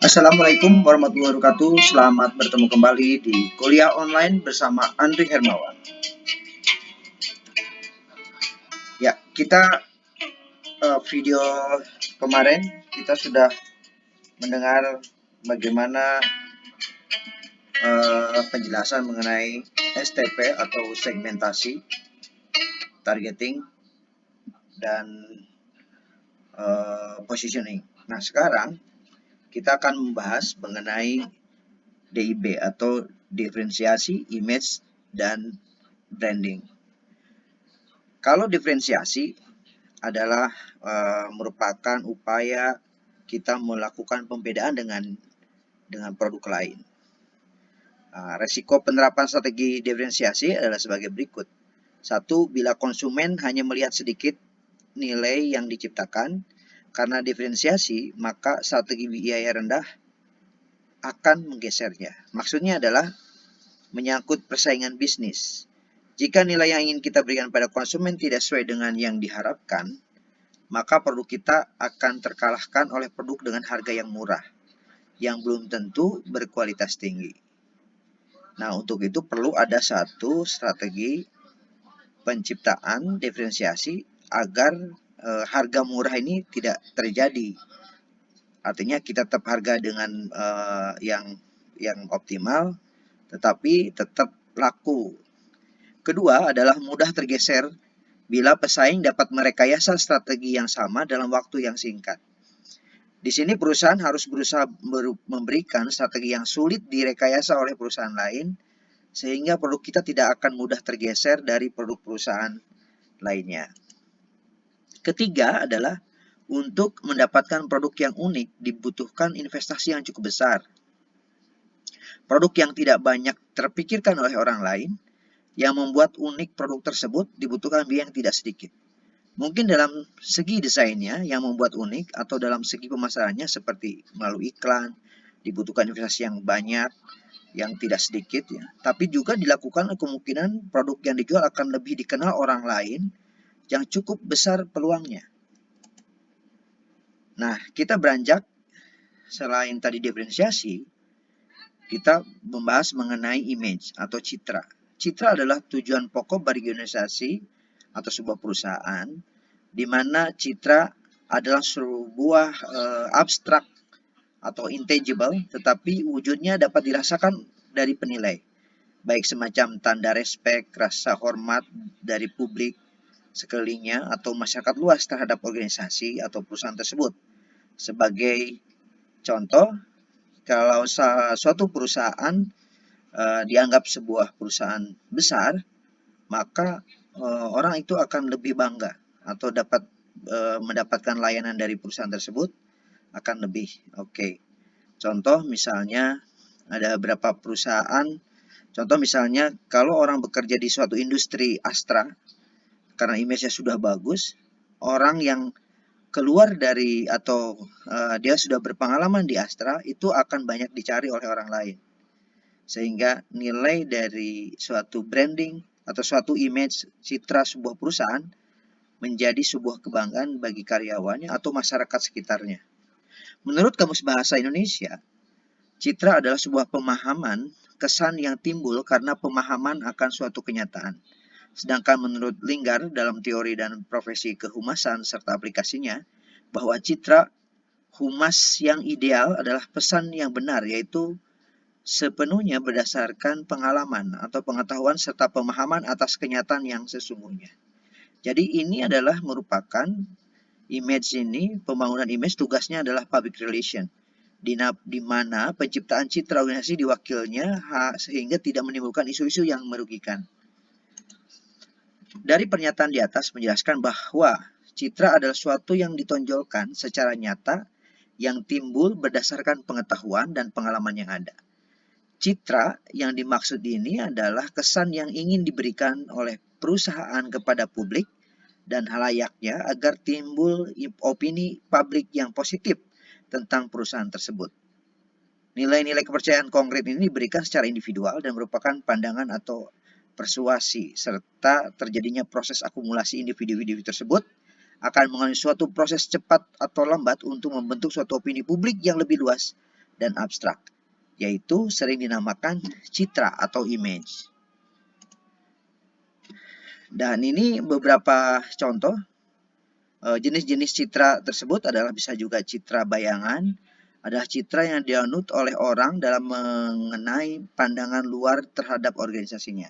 Assalamualaikum warahmatullahi wabarakatuh. Selamat bertemu kembali di kuliah online bersama Andri Hermawan. Ya, kita video kemarin kita sudah mendengar bagaimana penjelasan mengenai STP atau segmentasi, targeting, dan positioning. Nah, sekarang kita akan membahas mengenai DIB atau diferensiasi, image, dan branding. Kalau diferensiasi adalah merupakan upaya kita melakukan pembedaan dengan produk lain. Resiko penerapan strategi diferensiasi adalah sebagai berikut. 1. Bila konsumen hanya melihat sedikit nilai yang diciptakan, karena diferensiasi, maka strategi biaya rendah akan menggesernya. Maksudnya adalah menyangkut persaingan bisnis. Jika nilai yang ingin kita berikan pada konsumen tidak sesuai dengan yang diharapkan, maka produk kita akan terkalahkan oleh produk dengan harga yang murah, yang belum tentu berkualitas tinggi. Nah, untuk itu perlu ada satu strategi penciptaan diferensiasi agar harga murah ini tidak terjadi. Artinya kita tetap harga dengan yang optimal, tetapi tetap laku. Kedua adalah mudah tergeser bila pesaing dapat merekayasa strategi yang sama dalam waktu yang singkat. Di sini perusahaan harus berusaha memberikan strategi yang sulit direkayasa oleh perusahaan lain, sehingga produk kita tidak akan mudah tergeser dari produk perusahaan lainnya. Ketiga adalah untuk mendapatkan produk yang unik dibutuhkan investasi yang cukup besar. Produk yang tidak banyak terpikirkan oleh orang lain, yang membuat unik produk tersebut dibutuhkan biaya yang tidak sedikit. Mungkin dalam segi desainnya yang membuat unik atau dalam segi pemasarannya seperti melalui iklan, dibutuhkan investasi yang banyak, yang tidak sedikit ya. Tapi juga dilakukan kemungkinan produk yang dijual akan lebih dikenal orang lain yang cukup besar peluangnya. Nah, kita beranjak selain tadi diferensiasi, kita membahas mengenai image atau citra. Citra adalah tujuan pokok bagi organisasi atau sebuah perusahaan, di mana citra adalah sebuah abstrak atau intangible, tetapi wujudnya dapat dirasakan dari penilai, baik semacam tanda respek, rasa hormat dari publik sekelilingnya atau masyarakat luas terhadap organisasi atau perusahaan tersebut. Sebagai contoh, kalau suatu perusahaan dianggap sebuah perusahaan besar, maka orang itu akan lebih bangga atau dapat mendapatkan layanan dari perusahaan tersebut akan lebih oke. Contoh misalnya ada beberapa perusahaan, contoh misalnya kalau orang bekerja di suatu industri Astra, karena image-nya sudah bagus, orang yang keluar dari atau dia sudah berpengalaman di Astra itu akan banyak dicari oleh orang lain. Sehingga nilai dari suatu branding atau suatu image citra sebuah perusahaan menjadi sebuah kebanggaan bagi karyawannya atau masyarakat sekitarnya. Menurut Kamus Bahasa Indonesia, citra adalah sebuah pemahaman kesan yang timbul karena pemahaman akan suatu kenyataan. Sedangkan menurut Linggar dalam teori dan profesi kehumasan serta aplikasinya, bahwa citra humas yang ideal adalah pesan yang benar, yaitu sepenuhnya berdasarkan pengalaman atau pengetahuan serta pemahaman atas kenyataan yang sesungguhnya. Jadi ini adalah merupakan image ini, pembangunan image tugasnya adalah public relation, di mana penciptaan citra organisasi diwakilnya sehingga tidak menimbulkan isu-isu yang merugikan. Dari pernyataan di atas menjelaskan bahwa citra adalah suatu yang ditonjolkan secara nyata yang timbul berdasarkan pengetahuan dan pengalaman yang ada. Citra yang dimaksud ini adalah kesan yang ingin diberikan oleh perusahaan kepada publik dan halayaknya agar timbul opini publik yang positif tentang perusahaan tersebut. Nilai-nilai kepercayaan konkret ini diberikan secara individual dan merupakan pandangan atau persuasi, serta terjadinya proses akumulasi individu-individu tersebut akan mengalami suatu proses cepat atau lambat untuk membentuk suatu opini publik yang lebih luas dan abstrak, yaitu sering dinamakan citra atau image. Dan ini beberapa contoh. Jenis-jenis citra tersebut adalah bisa juga citra bayangan, adalah citra yang dianut oleh orang dalam mengenai pandangan luar terhadap organisasinya.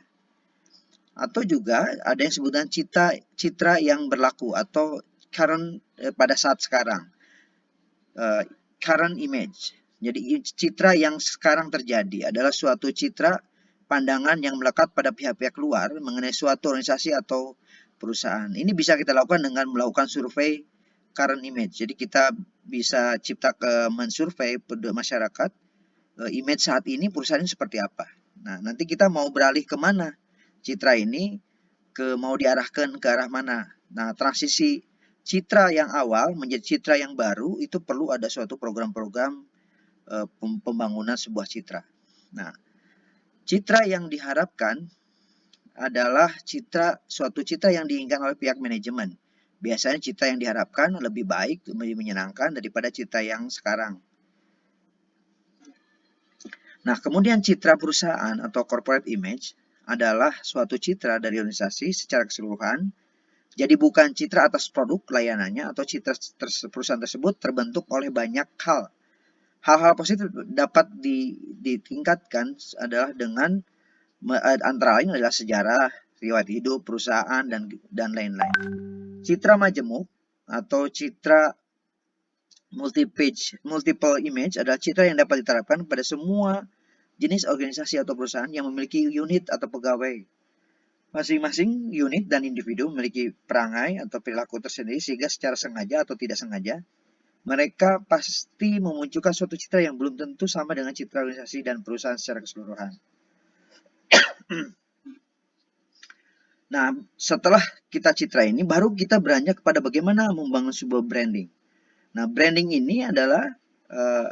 Atau juga ada yang sebutan citra yang berlaku atau current pada saat sekarang. Current image. Jadi citra yang sekarang terjadi adalah suatu citra pandangan yang melekat pada pihak-pihak luar mengenai suatu organisasi atau perusahaan. Ini bisa kita lakukan dengan melakukan survei current image. Jadi kita bisa mensurvei masyarakat image saat ini perusahaan ini seperti apa. Nah, nanti kita mau beralih ke mana citra ini, mau diarahkan ke arah mana. Nah, transisi citra yang awal menjadi citra yang baru itu perlu ada suatu program-program pembangunan sebuah citra. Nah, citra yang diharapkan adalah suatu citra yang diinginkan oleh pihak manajemen. Biasanya citra yang diharapkan lebih baik, lebih menyenangkan daripada citra yang sekarang. Nah, kemudian citra perusahaan atau corporate image adalah suatu citra dari organisasi secara keseluruhan. Jadi bukan citra atas produk layanannya atau citra perusahaan tersebut terbentuk oleh banyak hal. Hal-hal positif dapat ditingkatkan adalah dengan antara lain adalah sejarah, riwayat hidup, perusahaan, dan lain-lain. Citra majemuk atau citra multiple image adalah citra yang dapat diterapkan pada semua jenis organisasi atau perusahaan yang memiliki unit atau pegawai. Masing-masing unit dan individu memiliki perangai atau perilaku tersendiri sehingga secara sengaja atau tidak sengaja mereka pasti memunculkan suatu citra yang belum tentu sama dengan citra organisasi dan perusahaan secara keseluruhan. Nah, setelah kita citra ini, baru kita beranjak kepada bagaimana membangun sebuah branding. Nah, branding ini adalah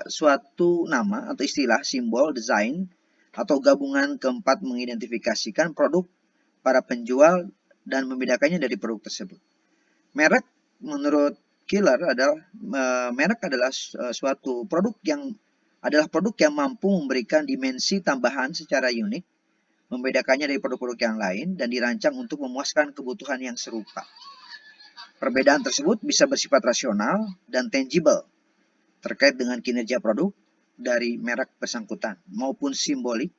suatu nama atau istilah, simbol, desain, atau gabungan keempat mengidentifikasikan produk para penjual dan membedakannya dari produk tersebut. Merek menurut Keller merek adalah suatu produk yang mampu memberikan dimensi tambahan secara unik, membedakannya dari produk-produk yang lain, dan dirancang untuk memuaskan kebutuhan yang serupa. Perbedaan tersebut bisa bersifat rasional dan tangible, terkait dengan kinerja produk dari merek bersangkutan, maupun simbolik,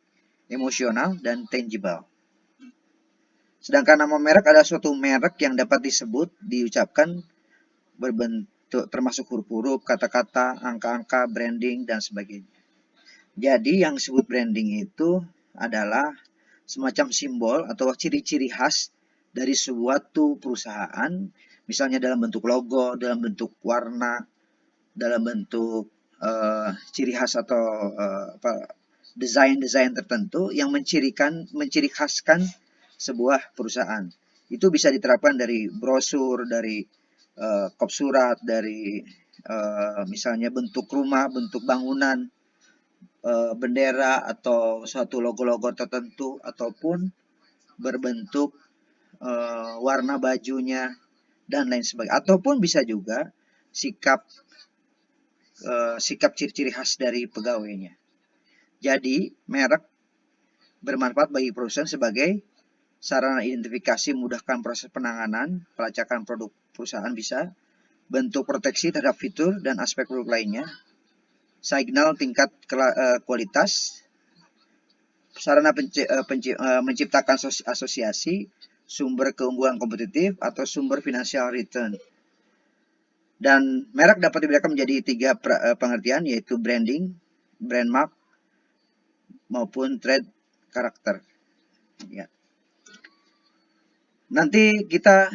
emosional, dan tangible. Sedangkan nama merek adalah suatu merek yang dapat diucapkan berbentuk termasuk huruf-huruf, kata-kata, angka-angka, branding, dan sebagainya. Jadi yang disebut branding itu adalah semacam simbol atau ciri-ciri khas dari suatu perusahaan, misalnya dalam bentuk logo, dalam bentuk warna, dalam bentuk ciri khas atau desain-desain tertentu yang menciri khaskan sebuah perusahaan. Itu bisa diterapkan dari brosur, dari kop surat, dari misalnya bentuk rumah, bentuk bangunan, bendera atau suatu logo-logo tertentu, ataupun berbentuk warna bajunya dan lain sebagainya. Ataupun bisa juga sikap ciri-ciri khas dari pegawainya. Jadi merek bermanfaat bagi perusahaan sebagai sarana identifikasi, memudahkan proses penanganan, pelacakan produk perusahaan bisa, bentuk proteksi terhadap fitur dan aspek produk lainnya, signal tingkat kualitas, sarana menciptakan asosiasi, sumber keunggulan kompetitif, atau sumber financial return. Dan merek dapat dibedakan menjadi 3 pengertian, yaitu branding, brand mark, maupun trade karakter. Ya. Nanti kita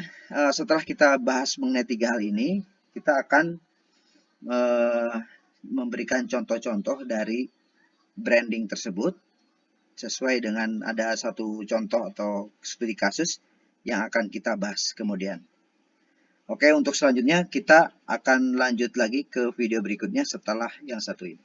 setelah kita bahas mengenai 3 hal ini, kita akan memberikan contoh-contoh dari branding tersebut sesuai dengan ada satu contoh atau studi kasus yang akan kita bahas kemudian. Oke, untuk selanjutnya kita akan lanjut lagi ke video berikutnya setelah yang satu ini.